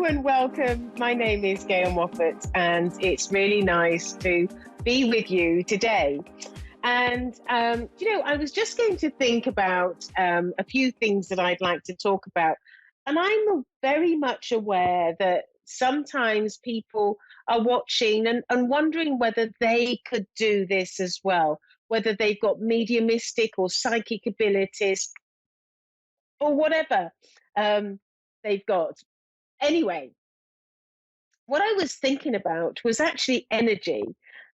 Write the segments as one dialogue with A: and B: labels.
A: and welcome. My name is Gail Moffat, and it's really nice to be with you today. And, I was just going to think about a few things that I'd like to talk about. And I'm very much aware that sometimes people are watching and wondering whether they could do this as well, whether they've got mediumistic or psychic abilities or whatever they've got. Anyway, what I was thinking about was actually energy,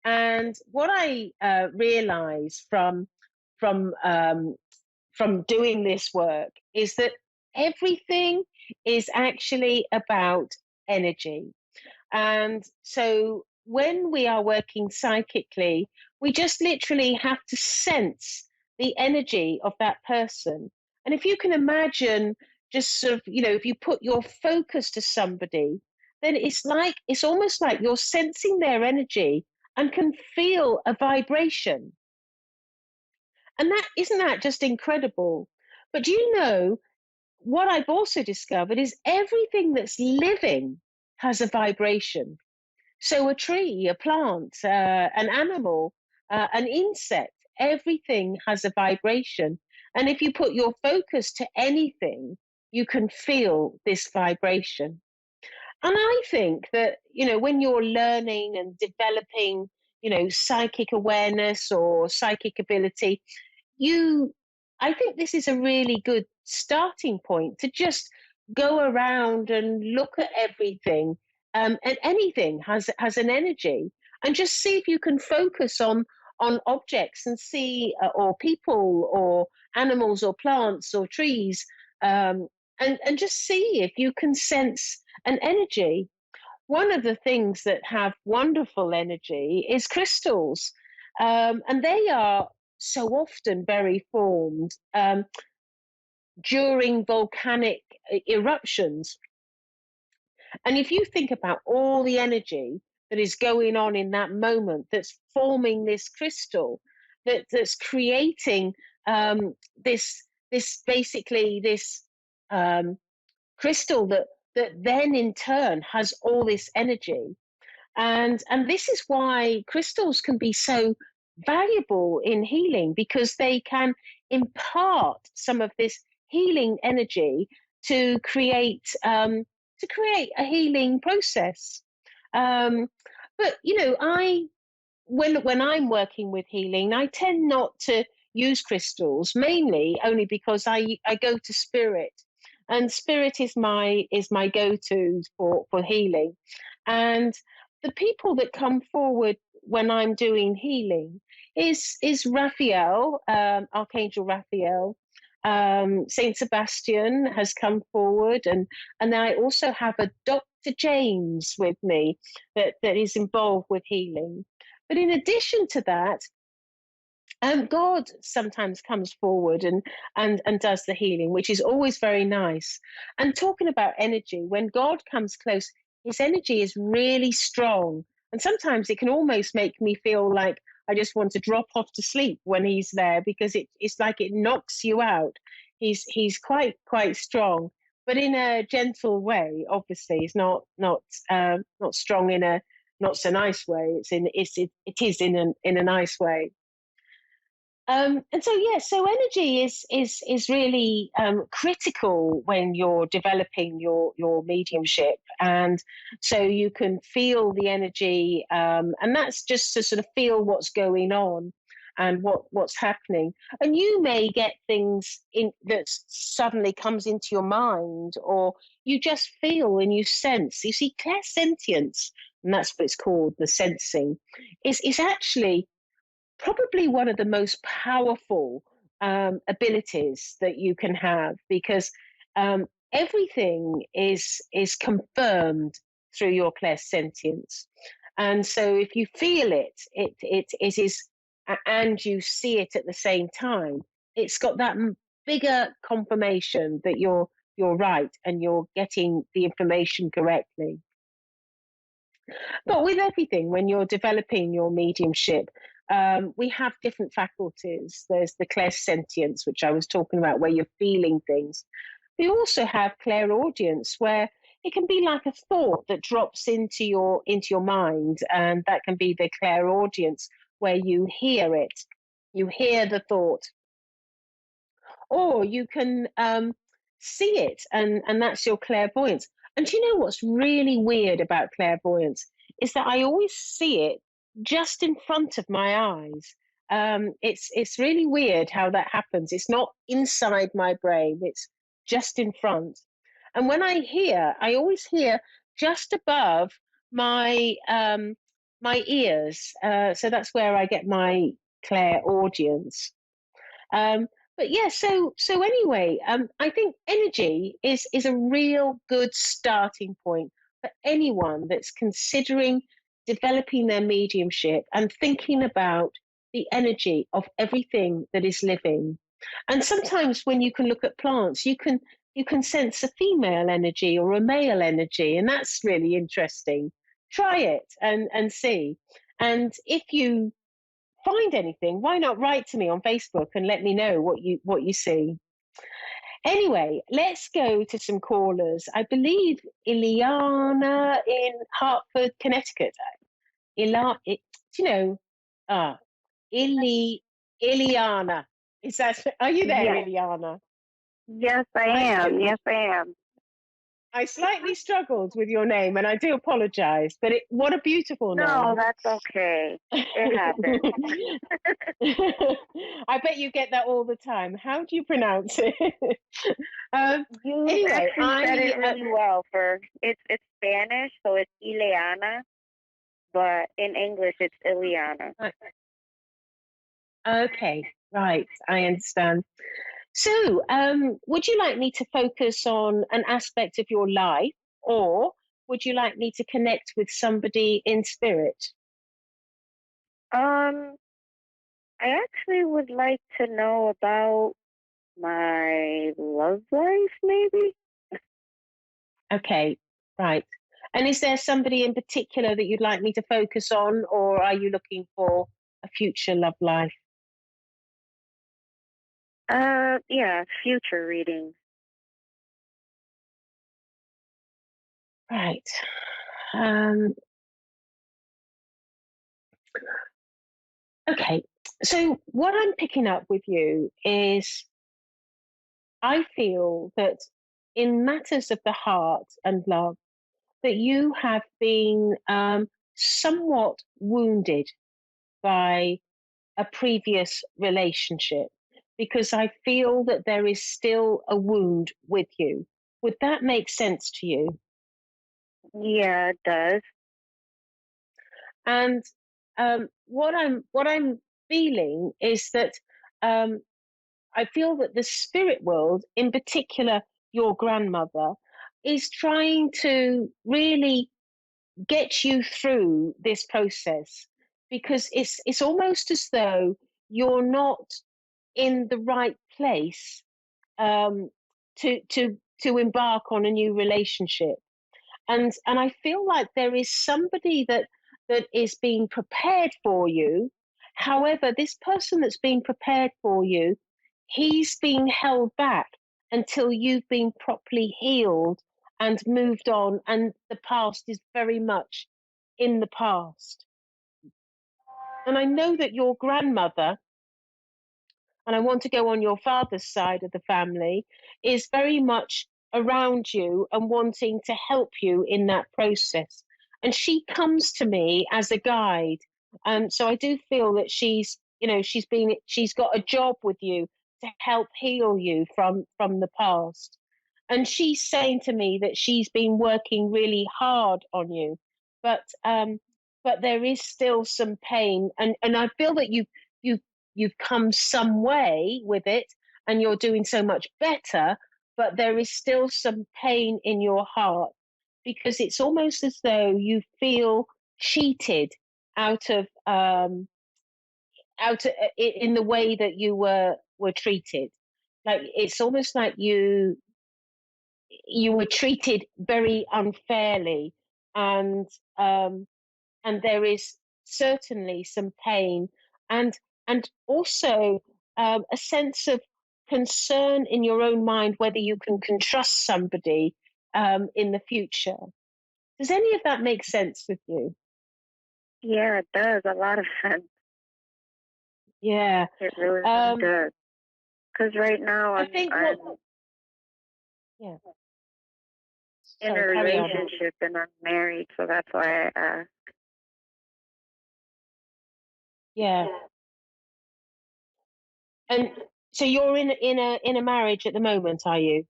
A: and what I realized from um, from doing this work is that everything is actually about energy. And so when we are working psychically, we just literally have to sense the energy of that person. And if you can imagine, just sort of, if you put your focus to somebody, then it's almost like you're sensing their energy and can feel a vibration. And that isn't that just incredible? But do you know what I've also discovered is everything that's living has a vibration. So a tree, a plant, an animal, an insect, everything has a vibration. And if you put your focus to anything, you can feel this vibration. And I think that, when you're learning and developing, psychic awareness or psychic ability, you I think this is a really good starting point to just go around and look at everything, and anything has an energy, and just see if you can focus on objects and see, or people or animals or plants or trees, and just see if you can sense an energy. One of the things that have wonderful energy is crystals, and they are so often very formed during volcanic eruptions. And if you think about all the energy that is going on in that moment, that's forming this crystal, that's creating this basically this um, crystal that then in turn has all this energy. And this is why crystals can be so valuable in healing, because they can impart some of this healing energy to create a healing process. Um, but I when I'm working with healing, I tend not to use crystals, mainly only because I go to spirit, and spirit is my go-to for healing. And the people that come forward when I'm doing healing is Raphael, Archangel Raphael. Saint Sebastian has come forward, and I also have a Dr. James with me that is involved with healing. But in addition to that, God sometimes comes forward and does the healing, which is always very nice. And talking about energy, when God comes close, his energy is really strong. And sometimes it can almost make me feel like I just want to drop off to sleep when he's there, because it's like it knocks you out. He's quite strong, but in a gentle way. Obviously, he's not strong in a not so nice way. It is in a nice way. And so, yeah, so energy is really critical when you're developing your mediumship, and so you can feel the energy, and that's just to sort of feel what's going on and what's happening. And you may get things in that suddenly comes into your mind, or you just feel and you sense. You see, clairsentience, and that's what it's called, the sensing, is actually probably one of the most powerful abilities that you can have, because everything is confirmed through your clairsentience. And so if you feel it is, and you see it at the same time, it's got that bigger confirmation that you're right and you're getting the information correctly. But with everything, when you're developing your mediumship, we have different faculties. There's the clairsentience, which I was talking about, where you're feeling things. We also have clairaudience, where it can be like a thought that drops into your mind, and that can be the clairaudience, where you hear it, you hear the thought, or you can see it, and that's your clairvoyance. And do you know what's really weird about clairvoyance is that I always see it just in front of my eyes. It's really weird how that happens. It's not inside my brain; it's just in front. And when I hear, I always hear just above my ears. So that's where I get my clairaudience. Um, but yeah, so anyway, I think energy is a real good starting point for anyone that's considering developing their mediumship and thinking about the energy of everything that is living. And sometimes when you can look at plants, you can sense a female energy or a male energy, and that's really interesting. Try it and see. And if you find anything, why not write to me on Facebook and let me know what you see? Anyway, let's go to some callers. I believe Ileana in Hartford, Connecticut. Do you know? Ah, Ileana. Is that? Are you there,
B: Yes,
A: Ileana?
B: yes, I am. Yes, I am.
A: I slightly struggled with your name, and I do apologise. But what a beautiful
B: No,
A: name!
B: that's okay. It happens.
A: I bet you get that all the time. How do you pronounce it? um,
B: You
A: anyway,
B: actually said it really well. For it's Spanish, so it's Ileana, but in English it's Ileana.
A: okay, right, I understand. So, would you like me to focus on an aspect of your life, or would you like me to connect with somebody in spirit?
B: Um, I actually would like to know about my love life, maybe.
A: Okay, right. And is there somebody in particular that you'd like me to focus on, or are you looking for a future love life?
B: Yeah, future readings.
A: Right. Um, okay. So, what I'm picking up with you is I feel that in matters of the heart and love, that you have been somewhat wounded by a previous relationship, because I feel that there is still a wound with you. Would that make sense to you?
B: Yeah, it does.
A: And what I'm feeling is that um, I feel that the spirit world, in particular your grandmother, is trying to really get you through this process, because it's almost as though you're not in the right place um, to embark on a new relationship. And I feel like there is somebody that is being prepared for you. However, this person that's being prepared for you, he's being held back until you've been properly healed and moved on, and the past is very much in the past. And I know that your grandmother, and I want to go on your father's side of the family, is very much around you and wanting to help you in that process. And she comes to me as a guide. So I do feel that she's got a job with you to help heal you from the past. And she's saying to me that she's been working really hard on you, but but there is still some pain, and I feel that you you've come some way with it, and you're doing so much better, but there is still some pain in your heart, because it's almost as though you feel cheated out of in the way that you were treated. Like it's almost like you were treated very unfairly, and um and there is certainly some pain, and also a sense of concern in your own mind whether you can trust somebody in the future. Does any of that make sense with you?
B: Yeah, it does a lot of sense.
A: Yeah.
B: It really, really
A: Um,
B: does. Because right now
A: I think
B: I'm
A: yeah,
B: in a
A: sorry, carry on.
B: relationship and I'm married, so that's why I asked.
A: Yeah. And so you're in a marriage at the moment, are you?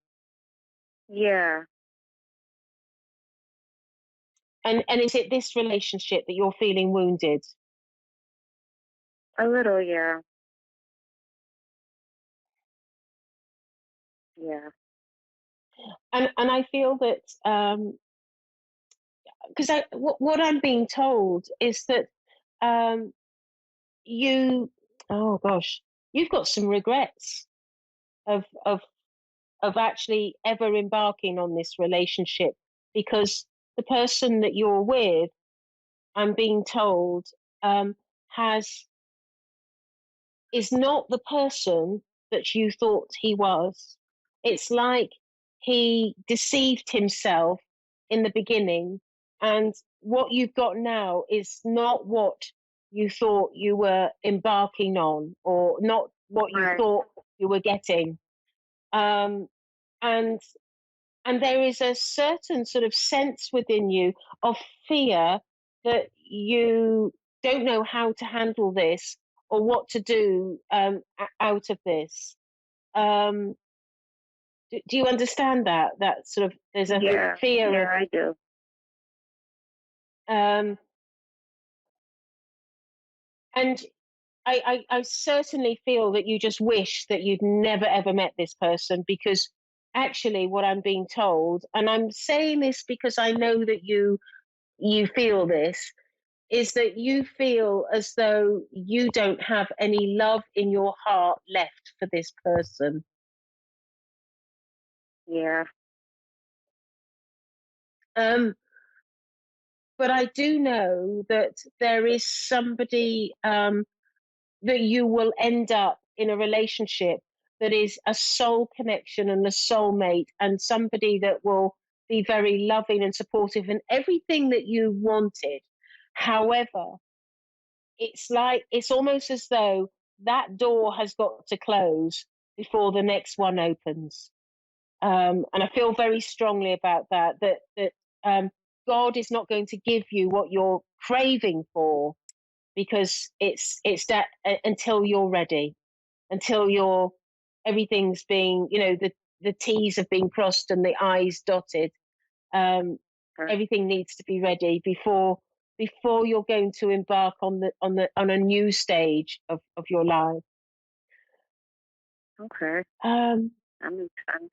B: Yeah,
A: And is it this relationship that you're feeling wounded?
B: a little, yeah. Yeah.
A: And I feel that because what I'm being told is that um, you, oh gosh, you've got some regrets of of of actually ever embarking on this relationship because the person that you're with, I'm being told, um, has is not the person that you thought he was. It's like he deceived himself in the beginning, and what you've got now is not what you thought you were embarking on, or not what you
B: Right.
A: thought you were getting. Um, and and there is a certain sort of sense within you of fear that you don't know how to handle this or what to do out of this. Um, do you understand that? That sort of there's a
B: Yeah.
A: fear
B: Yeah,
A: of,
B: I do.
A: um, and I certainly feel that you just wish that you'd never ever met this person because actually, what I'm being told, and I'm saying this because I know that you feel this, is that you feel as though you don't have any love in your heart left for this person.
B: Yeah.
A: Um, but I do know that there is somebody that you will end up in a relationship that is a soul connection and a soulmate, and somebody that will be very loving and supportive and everything that you wanted. However, it's almost as though that door has got to close before the next one opens. And I feel very strongly about that. That God is not going to give you what you're craving for because it's that until you're ready, until you're everything's being the T's have been crossed and the I's dotted. Um,
B: Right.
A: Everything needs to be ready before you're going to embark on a new stage of your life.
B: Okay.
A: Um,
B: That makes sense.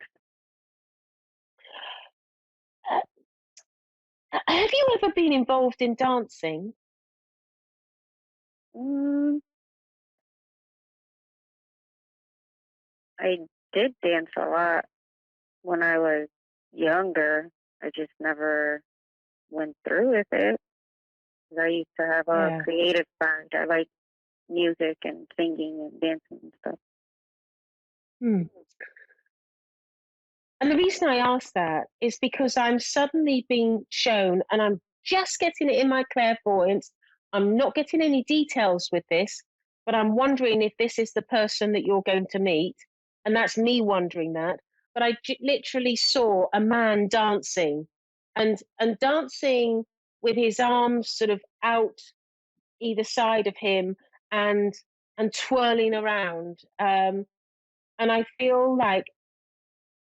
A: uh, have you ever been involved in dancing?
B: Mm, I did dance a lot when I was younger. I just never went through with it. 'Cause I used to have a
A: Yeah.
B: creative side. I like music and singing and dancing and stuff.
A: Hmm. And the reason I ask that is because I'm suddenly being shown, and I'm just getting it in my clairvoyance. I'm not getting any details with this, but I'm wondering if this is the person that you're going to meet. And that's me wondering that. But literally saw a man dancing and dancing with his arms sort of out either side of him and and twirling around. And I feel like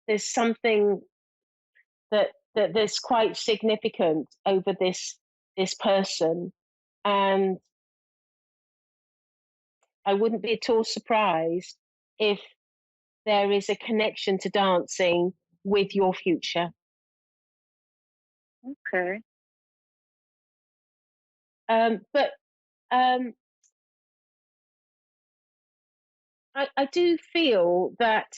A: there's something that that's quite significant over this person, and I wouldn't be at all surprised if there is a connection to dancing with your future.
B: Okay.
A: But um, I do feel that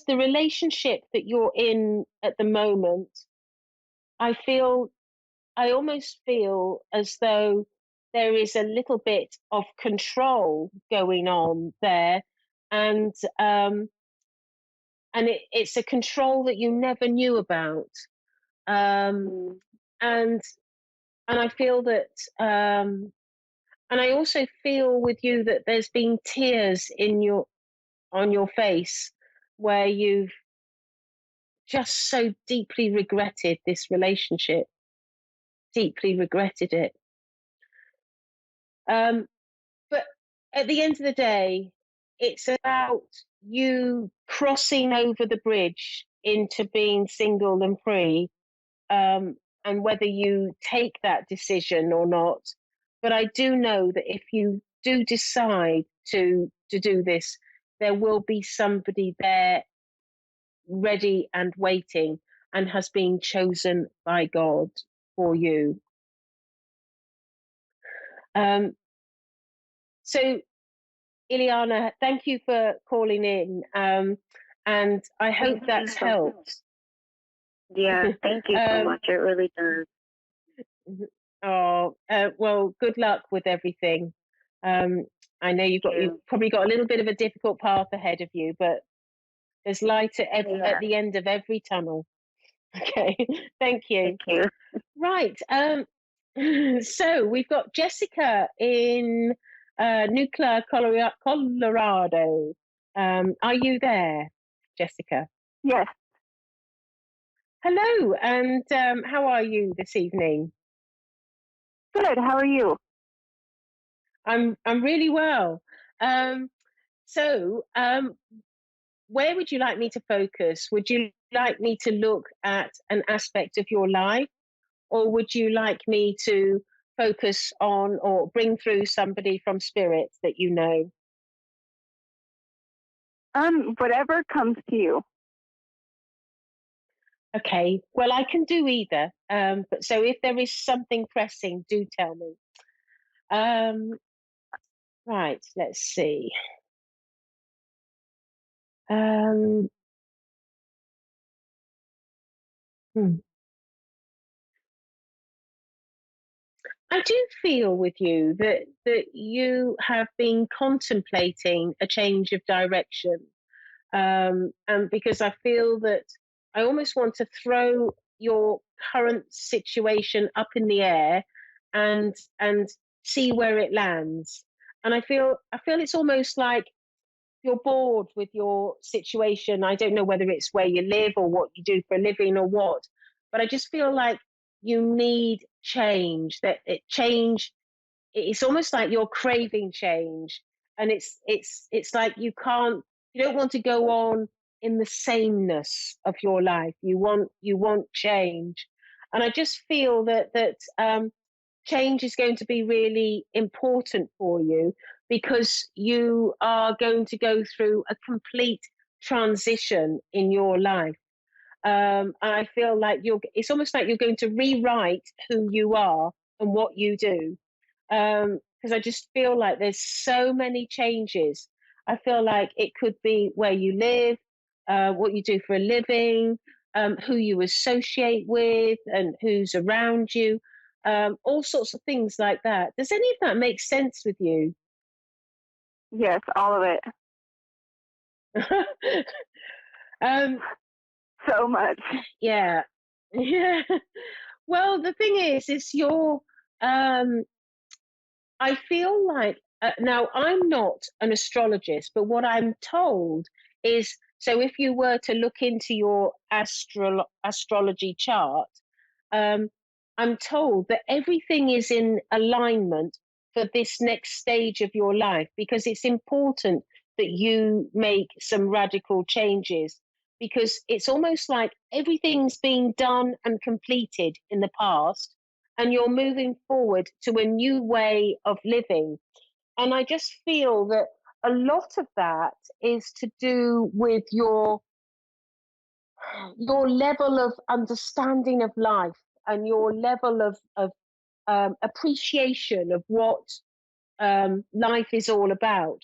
A: the relationship that you're in at the moment, I feel I almost feel as though there is a little bit of control going on there, and um, it's a control that you never knew about. Um,
B: Mm.
A: and I feel that, and I also feel with you that there's been tears on your face where you've just so deeply regretted this relationship, deeply regretted it. Um, but at the end of the day, it's about you crossing over the bridge into being single and free, um, and whether you take that decision or not. But I do know that if you do decide to do this, there will be somebody there ready and waiting and has been chosen by God for you. Um, so, Ileana, thank you for calling in, and I hope
B: Thank you
A: that's
B: so much.
A: helped.
B: Yeah, thank you so
A: um,
B: much. It really does.
A: well, good luck with everything. Um, I know
B: Thank
A: you've
B: you.
A: probably got a little bit of a difficult path ahead of you, but there's light at
B: Yeah,
A: the end of every tunnel. Okay, thank
B: thank
A: you.
B: you.
A: Right. So we've got Jessica in Nuclear, Colorado. Are you there, Jessica?
C: Yes,
A: Hello, and how are you this evening?
C: good. How are you?
A: I'm really well. Um, so, where would you like me to focus? Would you like me to look at an aspect of your life, or would you like me to focus on or bring through somebody from spirit that you know?
C: Whatever comes to you.
A: Okay, well, I can do either. But so if there is something pressing, do tell me. Um, right, let's see. Um, hmm. I do feel with you that you have been contemplating a change of direction, and because I feel that I almost want to throw your current situation up in the air and see where it lands. And I feel it's almost like you're bored with your situation. I don't know whether it's where you live or what you do for a living or what, but I just feel like you need change. That it change. It's almost like you're craving change, and it's like you don't want to go on in the sameness of your life. You want change, and I just feel that change is going to be really important for you because you are going to go through a complete transition in your life. And I feel like it's almost like you're going to rewrite who you are and what you do. Because I just feel like there's so many changes. I feel like it could be where you live, what you do for a living, who you associate with, and who's around you, all sorts of things like that. Does any of that make sense with you?
C: Yes, all of it.
A: um,
C: So much.
A: yeah, yeah. Well, the thing is um, I feel like now I'm not an astrologist, but what I'm told is so if you were to look into your astrology chart, um, I'm told that everything is in alignment for this next stage of your life because it's important that you make some radical changes because it's almost like everything's been done and completed in the past and you're moving forward to a new way of living. And I just feel that a lot of that is to do with your level of understanding of life and your level of appreciation of what life is all about.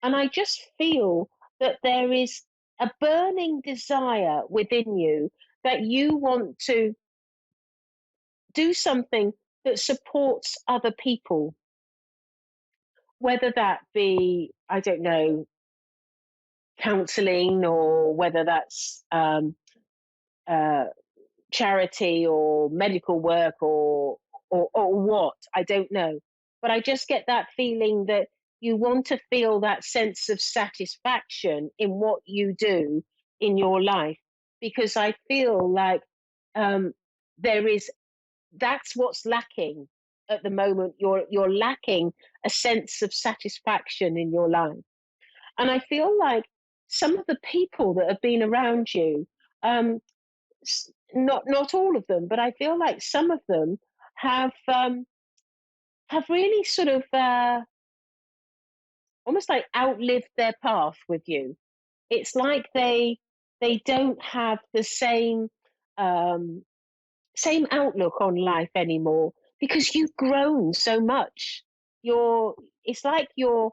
A: And I just feel that there is a burning desire within you that you want to do something that supports other people, whether that be, I don't know, counseling, or whether that's uh, charity or medical work, or what, I don't know. But I just get that feeling that you want to feel that sense of satisfaction in what you do in your life, because I feel like um, there is that's what's lacking at the moment. You're lacking a sense of satisfaction in your life, and I feel like some of the people that have been around you, um, not all of them, but I feel like some of them have really sort of almost like outlived their path with you. It's like they don't have the um, same outlook on life anymore, because you've grown so much. You're it's like you're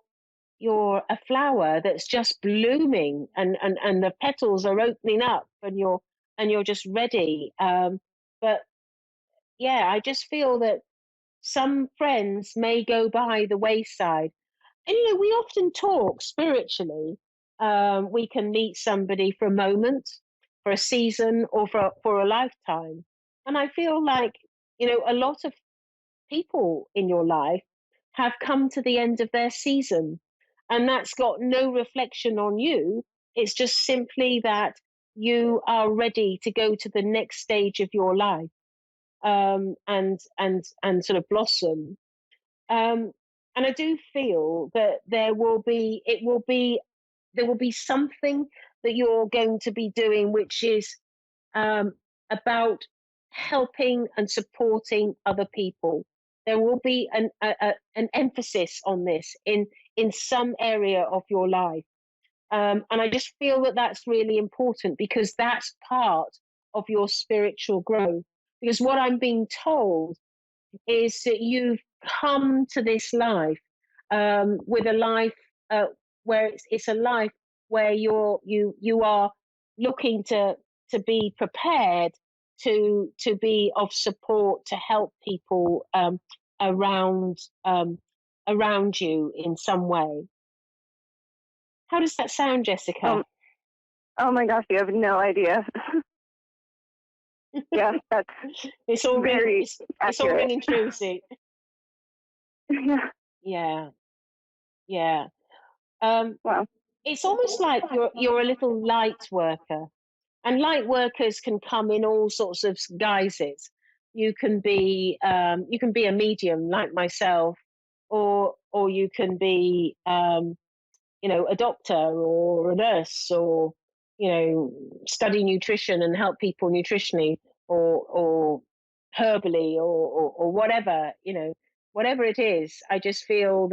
A: a flower that's just blooming, and the petals are opening up, and you're just ready. But yeah, I just feel that some friends may go by the wayside. And we often talk spiritually. We can meet somebody for a moment, for a season, or for a lifetime. And I feel like, a lot of people in your life have come to the end of their season. And that's got no reflection on you. It's just simply that you are ready to go to the next stage of your life, and sort of blossom. Um, and I do feel that there will be something that you're going to be doing, which is um, about helping and supporting other people. There will be an emphasis on this in some area of your life, and I just feel that that's really important, because that's part of your spiritual growth. Because what I'm being told is that you've come to this life, with a life, where it's a life where you are looking to be prepared to be of support, to help people, around um, around you in some way. How does that sound, Jessica?
C: Um, oh my gosh, you have no idea. Yeah, that's
A: It's all
C: very
A: it's all
C: accurate.
A: ringing true. See,
C: Yeah.
A: yeah, yeah.
C: Wow.
A: It's almost like you're a little light worker, and light workers can come in all sorts of guises. You can be a medium like myself, or you can be, a doctor or a nurse, or study nutrition and help people nutritionally, or herbally, or whatever, whatever it is. I just feel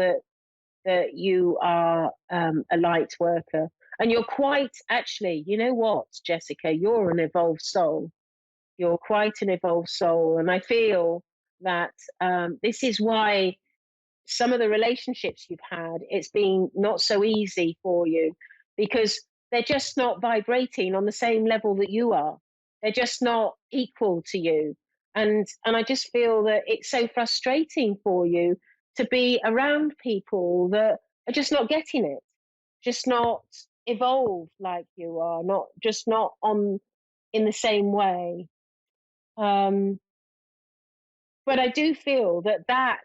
A: that you are, a light worker. And you're quite, actually, you know what, Jessica, you're an evolved soul. You're quite an evolved soul. And I feel that, this is why some of the relationships you've had, it's been not so easy for you, because they're just not vibrating on the same level that you are. They're just not equal to you. And I just feel that it's so frustrating for you to be around people that are just not getting it, just not evolved like you are, not on in the same way. Um, but I do feel that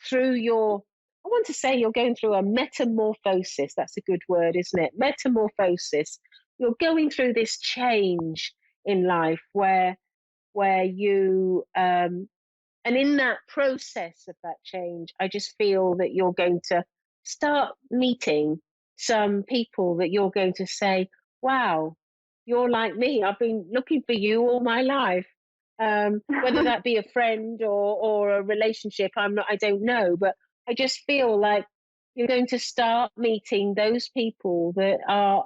A: through I want to say you're going through a metamorphosis. That's a good word, isn't it? Metamorphosis. You're going through this change in life where you, and in that process of that change, I just feel that you're going to start meeting some people that you're going to say, wow, you're like me. I've been looking for you all my life. Whether that be a friend or a relationship, I don't know. But I just feel like you're going to start meeting those people that are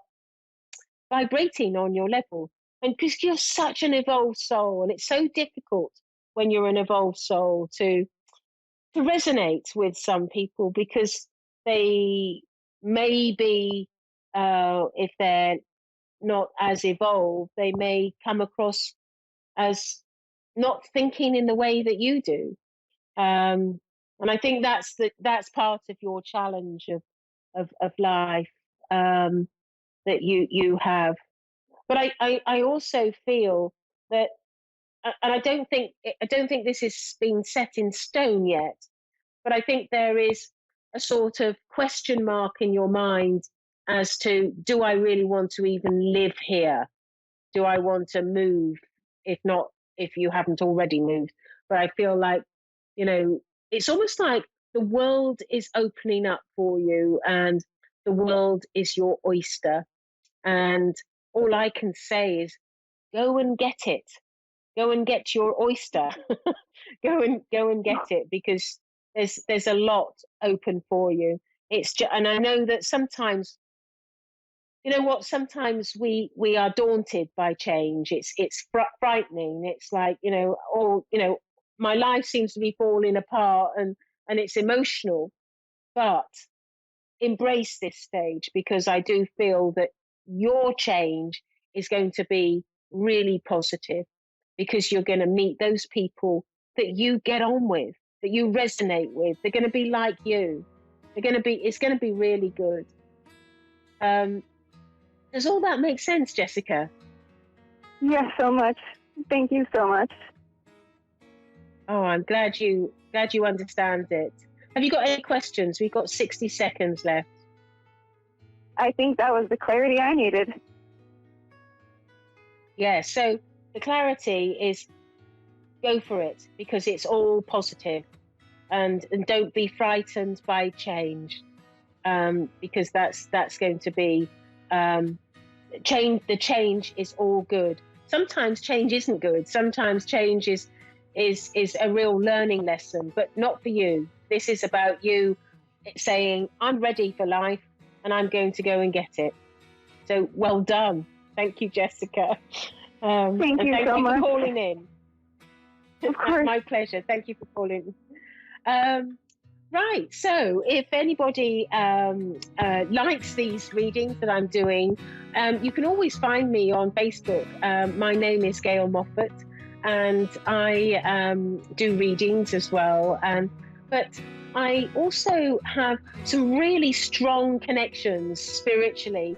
A: vibrating on your level. And because you're such an evolved soul, and it's so difficult when you're an evolved soul to resonate with some people, because they may be, if they're not as evolved, they may come across as not thinking in the way that you do. And I think that's part of your challenge of life. Um, that you have. But I also feel that, and I don't think this has been set in stone yet, but I think there is a sort of question mark in your mind as to, do I really want to even live here? Do I want to move? If you haven't already moved. But I feel like, it's almost like the world is opening up for you, and the world is your oyster. And all I can say is, go and get it. Go and get your oyster. Go and get it, because there's a lot open for you. And I know that sometimes, sometimes we are daunted by change. It's frightening. It's like, my life seems to be falling apart, and it's emotional. But embrace this stage, because I do feel that your change is going to be really positive, because you're going to meet those people that you get on with, that you resonate with. They're going to be like you. It's going to be really good. Does all that make sense, Jessica?
C: Yes, so much. Thank you so much.
A: Oh, I'm glad you understand it. Have you got any questions? We've got 60 seconds left.
C: I think that was the clarity I needed.
A: Yeah, so the clarity is, go for it, because it's all positive, and don't be frightened by change, because that's going to be change. The change is all good. Sometimes change isn't good. Sometimes change is a real learning lesson, but not for you. This is about you saying, I'm ready for life, and I'm going to go and get it. So well done. Thank you, Jessica.
C: Thank you so much
A: for calling in.
C: Of course.
A: My pleasure. Thank you for calling. Right. So if anybody likes these readings that I'm doing, you can always find me on Facebook. My name is Gail Moffat, and I do readings as well. But I also have some really strong connections spiritually